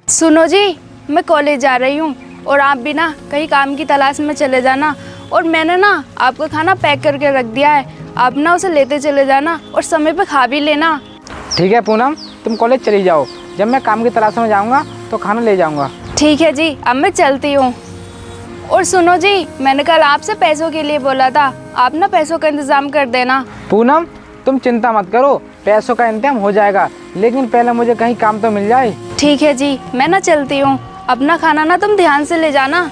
सुनो जी, मैं कॉलेज जा रही हूँ और आप भी ना कहीं काम की तलाश में चले जाना। और मैंने ना आपका खाना पैक करके रख दिया है, आप ना उसे लेते चले जाना और समय पे खा भी लेना। ठीक है पूनम, तुम कॉलेज चली जाओ, जब मैं काम की तलाश में जाऊँगा तो खाना ले जाऊँगा। ठीक है जी, अब मैं चलती हूँ। और सुनो जी, मैंने कल आपसे पैसों के लिए बोला था, आप ना पैसों का इंतज़ाम कर देना। पूनम तुम चिंता मत करो, पैसों का इंतजाम हो जाएगा, लेकिन पहले मुझे कहीं काम तो मिल जाए। ठीक है जी, मैं ना चलती हूँ। अपना खाना ना तुम ध्यान से ले जाना।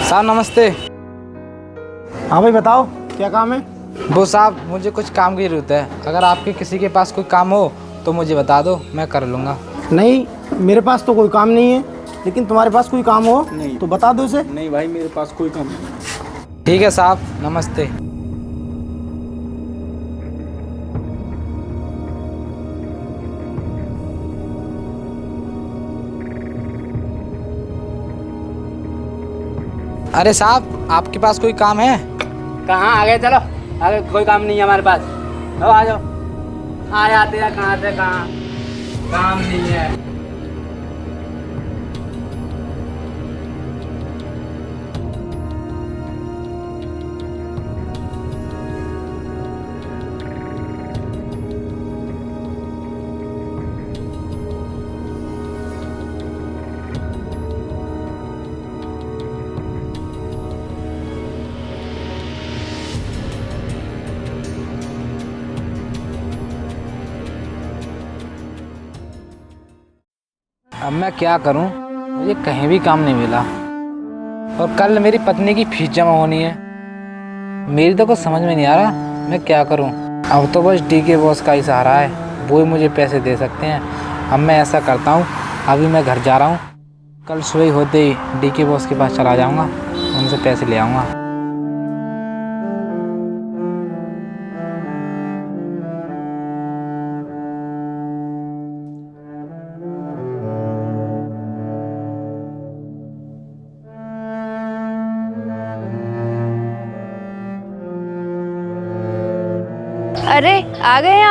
साहब नमस्ते। हाँ भाई बताओ, क्या काम है? वो साहब मुझे कुछ काम की ज़रूरत है, अगर आपके किसी के पास कोई काम हो तो मुझे बता दो, मैं कर लूँगा। नहीं, मेरे पास तो कोई काम नहीं है, लेकिन तुम्हारे पास कोई काम हो नहीं तो बता दो उसे। नहीं भाई, मेरे पास कोई काम नहीं। ठीक है साहब, नमस्ते। अरे साहब, आपके पास कोई काम है? कहाँ आगे चलो, आगे कोई काम नहीं है हमारे पास। अब आ जाओ। आ जाते हैं, कहाँ से कहाँ, काम नहीं है। अब मैं क्या करूं, मुझे कहीं भी काम नहीं मिला और कल मेरी पत्नी की फीस जमा होनी है। मेरी तो कुछ समझ में नहीं आ रहा मैं क्या करूं। अब तो बस डी के बॉस का ही सहारा है, वो ही मुझे पैसे दे सकते हैं। अब मैं ऐसा करता हूं, अभी मैं घर जा रहा हूं, कल सुबह होते ही डी के बॉस के पास चला जाऊंगा, उनसे पैसे ले आऊँगा। अरे आ गए हैं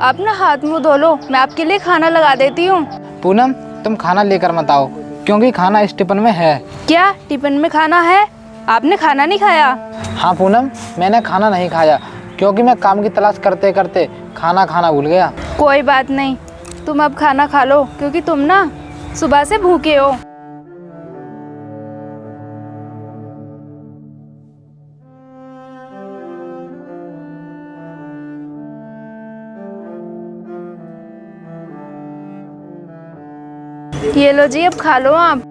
आप ना हाथ मुंह धो लो, मैं आपके लिए खाना लगा देती हूँ। पूनम तुम खाना लेकर मत आओ, क्योंकि खाना इस टिफिन में है। क्या टिफिन में खाना है? आपने खाना नहीं खाया? हाँ पूनम, मैंने खाना नहीं खाया, क्योंकि मैं काम की तलाश करते करते खाना खाना भूल गया। कोई बात नहीं, तुम अब खाना खा लो, क्योंकि तुम ना सुबह से भूखे हो। ये लो जी, अब खा लो आप।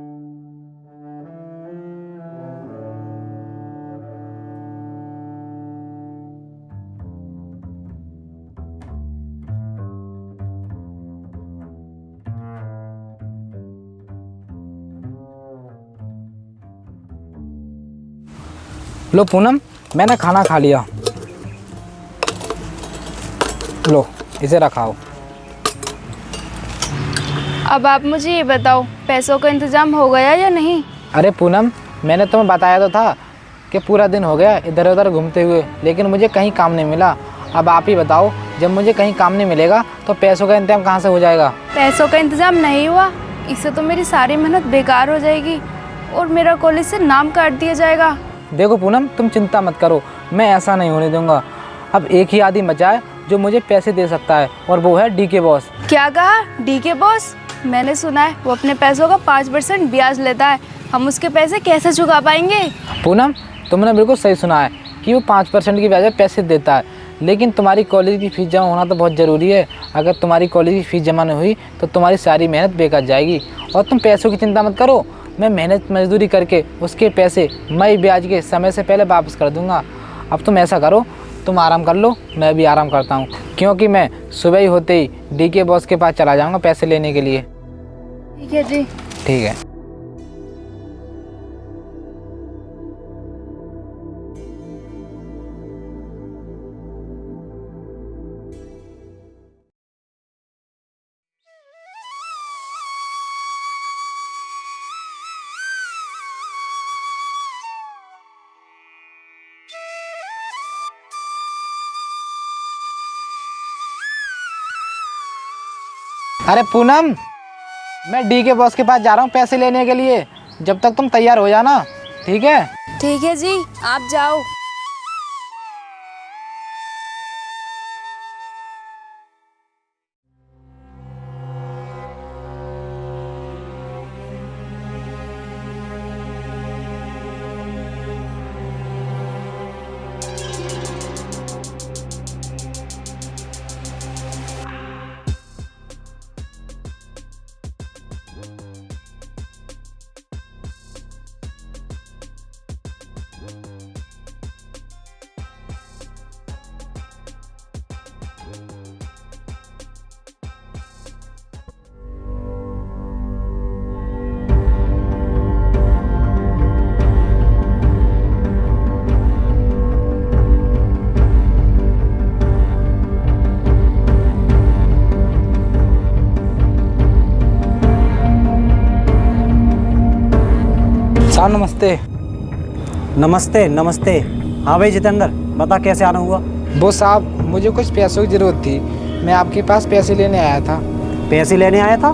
लो पूनम, मैंने खाना खा लिया, लो इसे रखाओ। अब आप मुझे ये बताओ, पैसों का इंतजाम हो गया या नहीं? अरे पूनम, मैंने तुम्हें बताया तो था कि पूरा दिन हो गया इधर उधर घूमते हुए, लेकिन मुझे कहीं काम नहीं मिला। अब आप ही बताओ, जब मुझे कहीं काम नहीं मिलेगा तो पैसों का इंतजाम कहाँ से हो जाएगा? पैसों का इंतजाम नहीं हुआ, इससे तो मेरी सारी मेहनत बेकार हो जाएगी और मेरा कॉलेज से नाम काट दिया जाएगा। देखो पूनम, तुम चिंता मत करो, मैं ऐसा नहीं होने दूंगा। अब एक ही आदमी बचा है जो मुझे पैसे दे सकता है, और वो है डी के बॉस। क्या कहा? डी के बॉस? मैंने सुना है वो अपने पैसों का 5% ब्याज लेता है, हम उसके पैसे कैसे चुका पाएंगे? पूनम तुमने बिल्कुल सही सुना है कि वो 5% की ब्याज पे पैसे देता है, लेकिन तुम्हारी कॉलेज की फ़ीस जमा होना तो बहुत ज़रूरी है। अगर तुम्हारी कॉलेज की फ़ीस जमा नहीं हुई तो तुम्हारी सारी मेहनत बेकार जाएगी। और तुम पैसों की चिंता मत करो, मैं मेहनत मजदूरी करके उसके पैसे मैं ब्याज के समय से पहले वापस कर दूंगा। अब तुम ऐसा करो, तुम आराम कर लो, मैं भी आराम करता हूँ, क्योंकि मैं सुबह ही होते ही डी के बॉस के पास चला जाऊँगा पैसे लेने के लिए। ठीक है जी। ठीक है। अरे पूनम, मैं डी के बॉस के पास जा रहा हूँ पैसे लेने के लिए, जब तक तुम तैयार हो जाना, ठीक है? ठीक है जी, आप जाओ। साहब नमस्ते। नमस्ते नमस्ते। हाँ भाई जितेंद्र, बता कैसे आना हुआ? वो साहब, मुझे कुछ पैसों की ज़रूरत थी, मैं आपके पास पैसे लेने आया था। पैसे लेने आया था?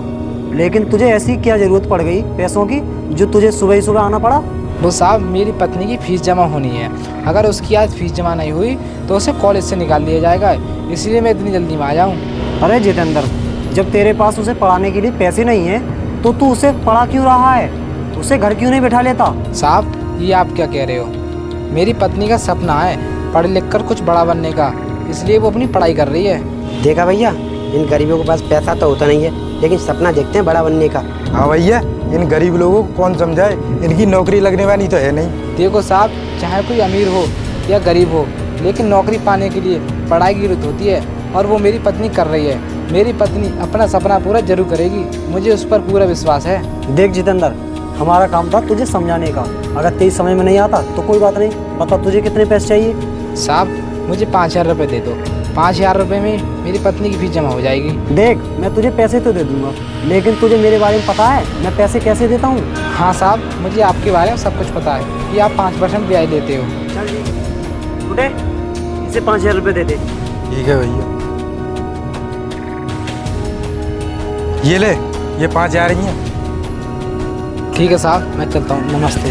लेकिन तुझे ऐसी क्या ज़रूरत पड़ गई पैसों की जो तुझे सुबह ही सुबह आना पड़ा? वो साहब, मेरी पत्नी की फ़ीस जमा होनी है, अगर उसकी आज फ़ीस जमा नहीं हुई तो उसे कॉलेज से निकाल दिया जाएगा, इसलिए मैं इतनी जल्दी में आ जाऊँ। अरे जितेंद्र, जब तेरे पास उसे पढ़ाने के लिए पैसे नहीं हैं तो तू उसे पढ़ा क्यों रहा है? उसे घर क्यों नहीं बैठा लेता? साहब, ये आप क्या कह रहे हो? मेरी पत्नी का सपना है पढ़ लिख कर कुछ बड़ा बनने का, इसलिए वो अपनी पढ़ाई कर रही है। देखा भैया, इन गरीबों के पास पैसा तो होता नहीं है, लेकिन सपना देखते हैं बड़ा बनने का। हाँ भैया, इन गरीब लोगों को कौन समझाए, इनकी नौकरी लगने वाली तो है नहीं। देखो साहब, चाहे कोई अमीर हो या गरीब हो, लेकिन नौकरी पाने के लिए पढ़ाई की जरूरत होती है, और वो मेरी पत्नी कर रही है। मेरी पत्नी अपना सपना पूरा जरूर करेगी, मुझे उस पर पूरा विश्वास है। देख जितेंद्र, हमारा काम था तुझे समझाने का, अगर तेरी समझ में नहीं आता तो कोई बात नहीं। बता तुझे कितने पैसे चाहिए? साहब, मुझे 5,000 रुपये दे दो, 5,000 रुपये में मेरी पत्नी की फीस जमा हो जाएगी। देख, मैं तुझे पैसे तो दे दूंगा, लेकिन तुझे मेरे बारे में पता है मैं पैसे कैसे देता हूँ? हाँ साहब, मुझे आपके बारे में सब कुछ पता है कि आप 5% ब्याज देते हो। चल जी, उठे, इसे 5,000 रुपये दे दे। ठीक है भैया, ये ले, ये 5,000 ही हैं। ठीक है साहब, मैं चलता हूँ, नमस्ते।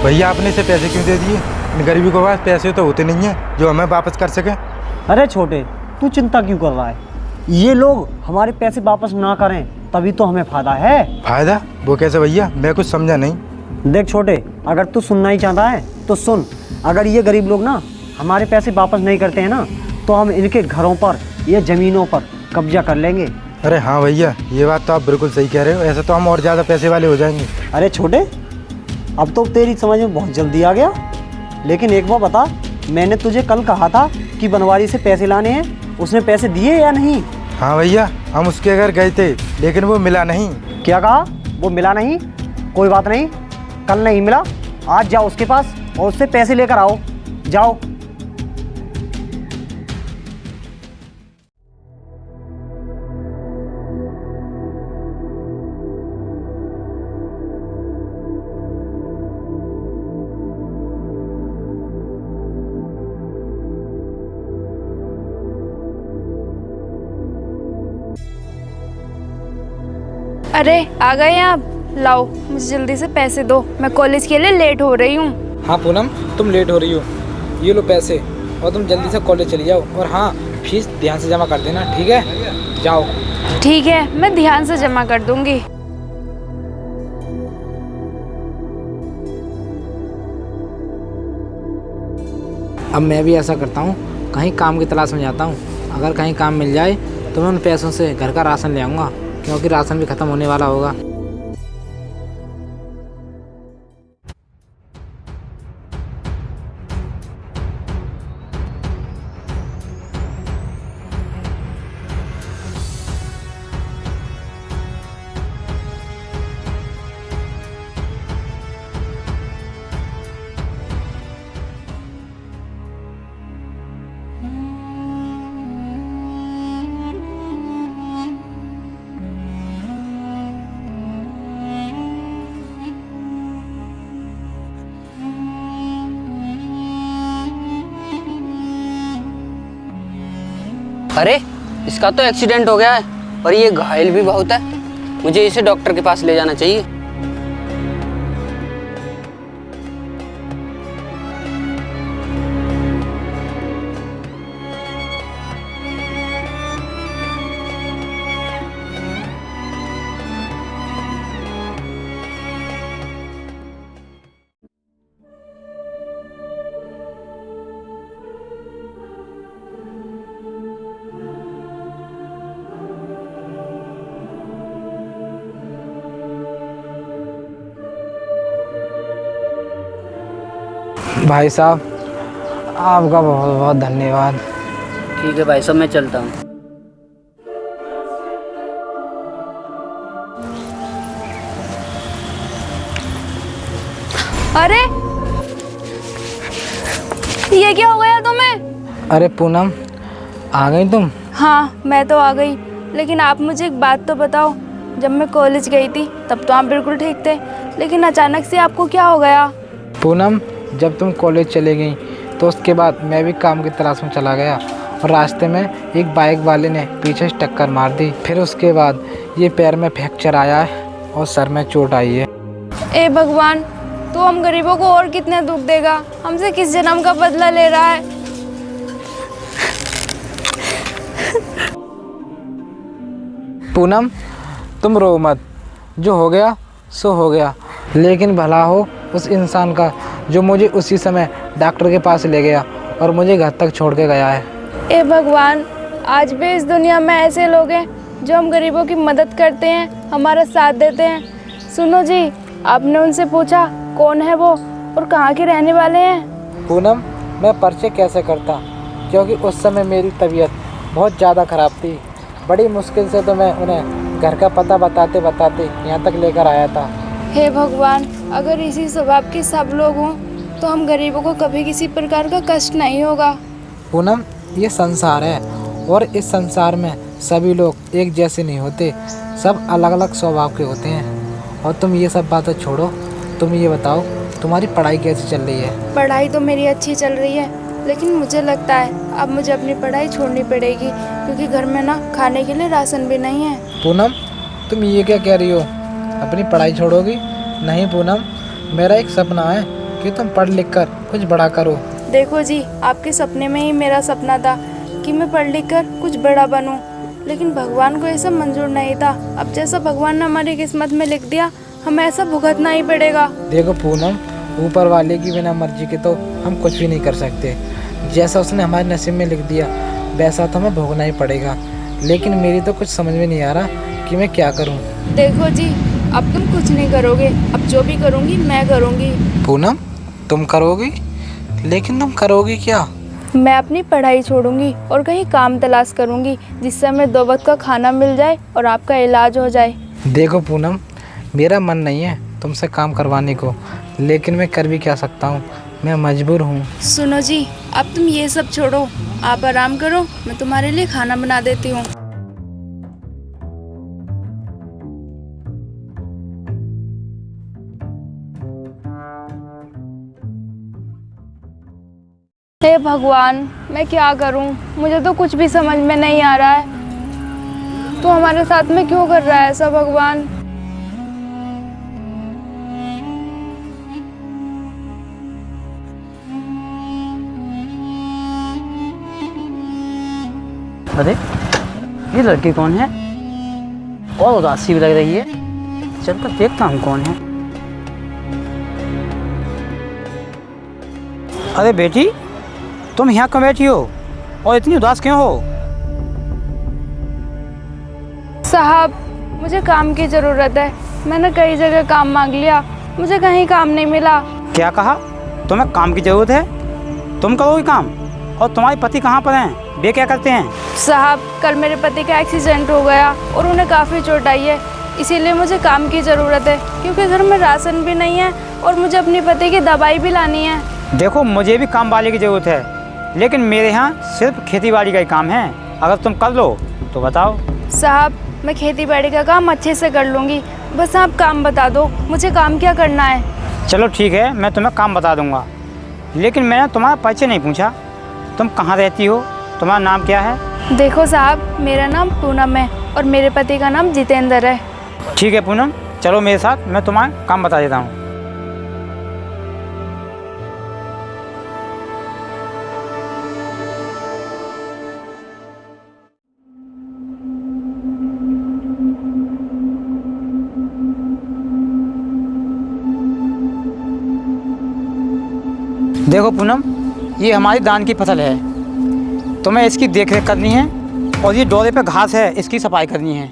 भैया, आपने इसे पैसे क्यों दे दिए? इन गरीबी के पास पैसे तो होते नहीं हैं जो हमें वापस कर सकें। अरे छोटे, तू चिंता क्यों कर रहा है? ये लोग हमारे पैसे वापस ना करें तभी तो हमें फायदा है। फायदा? वो कैसे भैया, मैं कुछ समझा नहीं। देख छोटे, अगर तू सुनना ही चाहता है तो सुन। अगर ये गरीब लोग ना हमारे पैसे वापस नहीं करते हैं ना, तो हम इनके घरों पर या ज़मीनों पर कब्जा कर लेंगे। अरे हाँ भैया, ये बात तो आप बिल्कुल सही कह रहे हो, ऐसे तो हम और ज़्यादा पैसे वाले हो जाएंगे। अरे छोटे, अब तो तेरी समझ में बहुत जल्दी आ गया, लेकिन एक बार बता, मैंने तुझे कल कहा था कि बनवारी से पैसे लाने हैं, उसने पैसे दिए या नहीं? हाँ भैया, हम उसके घर गए थे, लेकिन वो मिला नहीं। क्या कहा? वो मिला नहीं? कोई बात नहीं, कल नहीं मिला, आज जाओ उसके पास और उससे पैसे लेकर आओ। जाओ। अरे आ गए आप, लाओ मुझे जल्दी से पैसे दो, मैं कॉलेज के लिए लेट हो रही हूँ। हाँ पूनम, तुम लेट हो रही हो, ये लो पैसे और तुम जल्दी से कॉलेज चली जाओ, और हाँ, फीस ध्यान से जमा कर देना, ठीक है? जाओ। ठीक है, मैं ध्यान से जमा कर दूंगी। अब मैं भी ऐसा करता हूँ, कहीं काम की तलाश में जाता हूँ, अगर कहीं काम मिल जाए तो मैं उन पैसों से घर का राशन ले आऊँगा, क्योंकि राशन भी ख़त्म होने वाला होगा। अरे इसका तो एक्सीडेंट हो गया है और ये घायल भी बहुत है। मुझे इसे डॉक्टर के पास ले जाना चाहिए। भाई साहब, आपका बहुत बहुत धन्यवाद। ठीक है भाई साहब, मैं चलता हूँ। अरे ये क्या हो गया तुम्हें? अरे पूनम, आ गई तुम? हाँ मैं तो आ गई, लेकिन आप मुझे एक बात तो बताओ। जब मैं कॉलेज गई थी तब तो आप बिल्कुल ठीक थे, लेकिन अचानक से आपको क्या हो गया? पूनम, जब तुम कॉलेज चले गई तो उसके बाद मैं भी काम की तलाश में चला गया और रास्ते में एक बाइक वाले ने पीछे से टक्कर मार दी। फिर उसके बाद ये पैर में फ्रैक्चर आया है और सर में चोट आई है। ए भगवान, तो हम गरीबों को और कितने दुख देगा? हमसे किस जन्म का बदला ले रहा है? पूनम, तुम रो मत। जो हो गया सो हो गया, लेकिन भला हो उस इंसान का जो मुझे उसी समय डॉक्टर के पास ले गया और मुझे घर तक छोड़ के गया है। ए भगवान, आज भी इस दुनिया में ऐसे लोग हैं जो हम गरीबों की मदद करते हैं, हमारा साथ देते हैं। सुनो जी, आपने उनसे पूछा कौन है वो और कहाँ के रहने वाले हैं? पूनम, मैं परिचय कैसे करता, क्योंकि उस समय मेरी तबीयत बहुत ज़्यादा ख़राब थी। बड़ी मुश्किल से तो मैं उन्हें घर का पता बताते बताते यहाँ तक लेकर आया था। हे भगवान, अगर इसी स्वभाव के सब लोग हों तो हम गरीबों को कभी किसी प्रकार का कष्ट नहीं होगा। पूनम, ये संसार है और इस संसार में सभी लोग एक जैसे नहीं होते, सब अलग अलग स्वभाव के होते हैं। और तुम ये सब बातें छोड़ो, तुम ये बताओ तुम्हारी पढ़ाई कैसी चल रही है? पढ़ाई तो मेरी अच्छी चल रही है, लेकिन मुझे लगता है अब मुझे अपनी पढ़ाई छोड़नी पड़ेगी, क्योंकि घर में ना खाने के लिए राशन भी नहीं है। पूनम, तुम ये क्या कह रही हो? अपनी पढ़ाई छोड़ोगी? नहीं पूनम, मेरा एक सपना है कि तुम पढ़ लिख कर कुछ बड़ा करो। देखो जी, आपके सपने में ही मेरा सपना था कि मैं पढ़ लिख कर कुछ बड़ा बनूं, लेकिन भगवान को ऐसा मंजूर नहीं था। अब जैसा भगवान ने हमारी किस्मत में लिख दिया, हमें ऐसा भुगतना ही पड़ेगा। देखो पूनम, ऊपर वाले की बिना मर्जी के तो हम कुछ भी नहीं कर सकते। जैसा उसने हमारे नसीब में लिख दिया वैसा तो हमें भोगना ही पड़ेगा, लेकिन मेरी तो कुछ समझ में नहीं आ रहा कि मैं क्या करूं। देखो जी, अब तुम कुछ नहीं करोगे, अब जो भी करूंगी मैं करूंगी। पूनम, तुम करोगी? लेकिन तुम करोगी क्या? मैं अपनी पढ़ाई छोड़ूंगी और कहीं काम तलाश करूंगी, जिससे हमें 2 वक्त का खाना मिल जाए और आपका इलाज हो जाए। देखो पूनम, मेरा मन नहीं है तुमसे काम करवाने को, लेकिन मैं कर भी क्या सकता हूँ, मैं मजबूर हूँ। सुनो जी, अब तुम ये सब छोड़ो, आप आराम करो, मैं तुम्हारे लिए खाना बना देती हूँ। हे भगवान, मैं क्या करूं? मुझे तो कुछ भी समझ में नहीं आ रहा है। तो हमारे साथ में क्यों कर रहा है ऐसा भगवान? अरे ये लड़की कौन है? और उदासी भी लग रही है। चल कर देखता हूँ कौन है। अरे बेटी, तुम यहाँ क्यों बैठी हो और इतनी उदास क्यों हो? साहब, मुझे काम की ज़रूरत है। मैंने कई जगह काम मांग लिया, मुझे कहीं काम नहीं मिला। क्या कहा? तुम्हें काम की ज़रूरत है? तुम करोगी काम? और तुम्हारे पति कहाँ पर हैं? वे क्या करते हैं? साहब, कल मेरे पति का एक्सीडेंट हो गया और उन्हें काफ़ी चोट आई है, इसीलिए मुझे काम की ज़रूरत है, क्योंकि घर में राशन भी नहीं है और मुझे अपने पति की दवाई भी लानी है। देखो, मुझे भी काम वाले की ज़रूरत है, लेकिन मेरे यहाँ सिर्फ खेती बाड़ी का ही काम है। अगर तुम कर लो तो बताओ। साहब, मैं खेती बाड़ी का काम अच्छे से कर लूँगी, बस आप काम बता दो मुझे काम क्या करना है। चलो ठीक है, मैं तुम्हें काम बता दूंगा, लेकिन मैंने तुम्हारा परिचय नहीं पूछा। तुम कहाँ रहती हो? तुम्हारा नाम क्या है? देखो साहब, मेरा नाम पूनम है और मेरे पति का नाम जितेंद्र है। ठीक है पूनम, चलो मेरे साथ, मैं तुम्हारा काम बता देता हूँ। देखो पूनम, ये हमारी धान की फसल है, तुम्हें इसकी देखरेख करनी है और ये डोरे पे घास है, इसकी सफाई करनी है।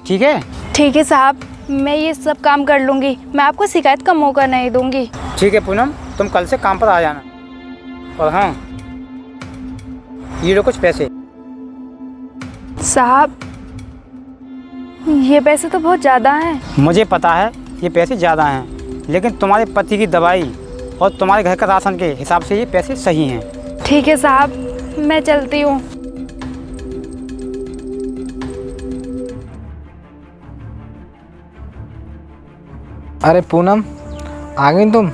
ठीक है? ठीक है साहब, मैं ये सब काम कर लूँगी। मैं आपको शिकायत का मौका नहीं दूँगी। ठीक है पूनम, तुम कल से काम पर आ जाना। और हाँ, ये लो कुछ पैसे। साहब, ये पैसे तो बहुत ज़्यादा हैं। मुझे पता है ये पैसे ज़्यादा हैं, लेकिन तुम्हारे पति की दवाई और तुम्हारे घर का राशन के हिसाब से ये पैसे सही हैं। ठीक है साहब, मैं चलती हूँ। अरे पूनम, आ गई तुम?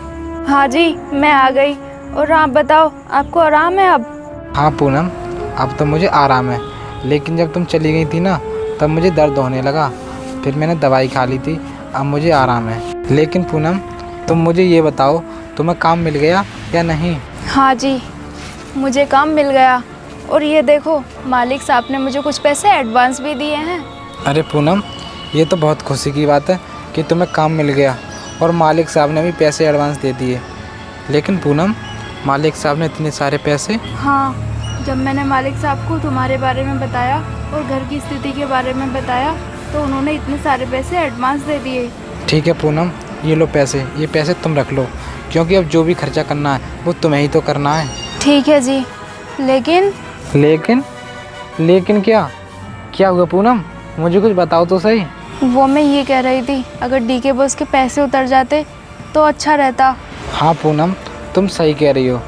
हाँ जी, मैं आ गई। और आप बताओ, आपको आराम है अब? हाँ पूनम, अब तो मुझे आराम है, लेकिन जब तुम चली गई थी ना, तब मुझे दर्द होने लगा। फिर मैंने दवाई खा ली थी, अब मुझे आराम है। लेकिन पूनम, तुम मुझे ये बताओ, तुम्हें काम मिल गया या नहीं? हाँ जी, मुझे काम मिल गया। और ये देखो, मालिक साहब ने मुझे कुछ पैसे एडवांस भी दिए हैं। अरे पूनम, ये तो बहुत खुशी की बात है कि तुम्हें काम मिल गया और मालिक साहब ने भी पैसे एडवांस दे दिए। लेकिन पूनम, मालिक साहब ने इतने सारे पैसे? हाँ, जब मैंने मालिक साहब को तुम्हारे बारे में बताया और घर की स्थिति के बारे में बताया, तो उन्होंने इतने सारे पैसे एडवांस दे दिए। ठीक है पूनम, ये लो पैसे, ये पैसे तुम रख लो, क्योंकि अब जो भी खर्चा करना है वो तुम्हें ही तो करना है। ठीक है जी, लेकिन लेकिन क्या हुआ पूनम? मुझे कुछ बताओ तो सही। वो मैं ये कह रही थी, अगर डीके बॉस के पैसे उतर जाते तो अच्छा रहता। हाँ पूनम, तुम सही कह रही हो,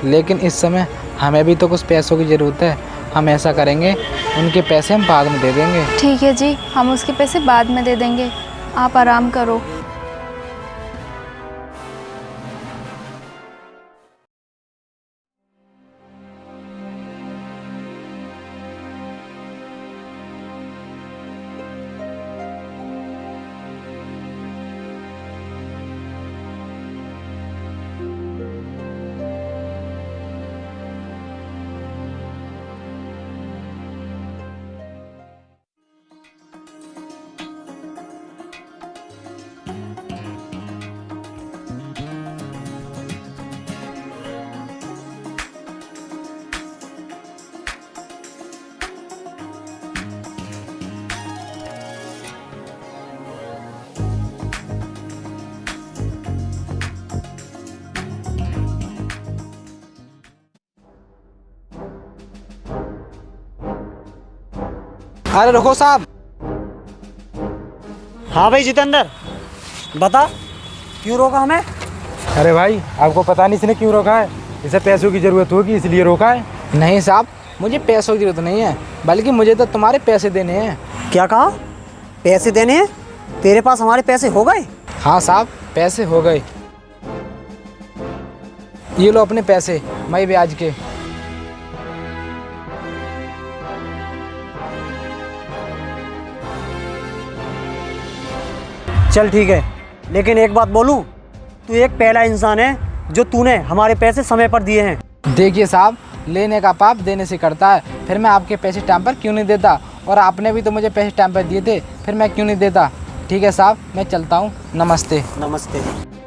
लेकिन इस समय हमें भी तो कुछ पैसों की ज़रूरत है। हम ऐसा करेंगे, उनके पैसे हम बाद में दे देंगे। ठीक है जी, हम उसके पैसे बाद में दे देंगे। आप आराम करो। अरे रुको साहब। हाँ भाई जितेंद्र, बता क्यों रोका हमें? अरे भाई, आपको पता नहीं इसने क्यों रोका है? इसे पैसों की ज़रूरत होगी इसलिए रोका है। नहीं साहब, मुझे पैसों की जरूरत नहीं है, बल्कि मुझे तो तुम्हारे पैसे देने हैं। क्या कहा? पैसे देने हैं? तेरे पास हमारे पैसे हो गए? हाँ साहब, पैसे हो गए। ये लो अपने पैसे, मई ब्याज के। चल ठीक है, लेकिन एक बात बोलूं, तू एक पहला इंसान है जो तूने हमारे पैसे समय पर दिए हैं। देखिए साहब, लेने का पाप देने से करता है। फिर मैं आपके पैसे टाइम पर क्यों नहीं देता? और आपने भी तो मुझे पैसे टाइम पर दिए थे, फिर मैं क्यों नहीं देता? ठीक है साहब, मैं चलता हूँ। नमस्ते। नमस्ते।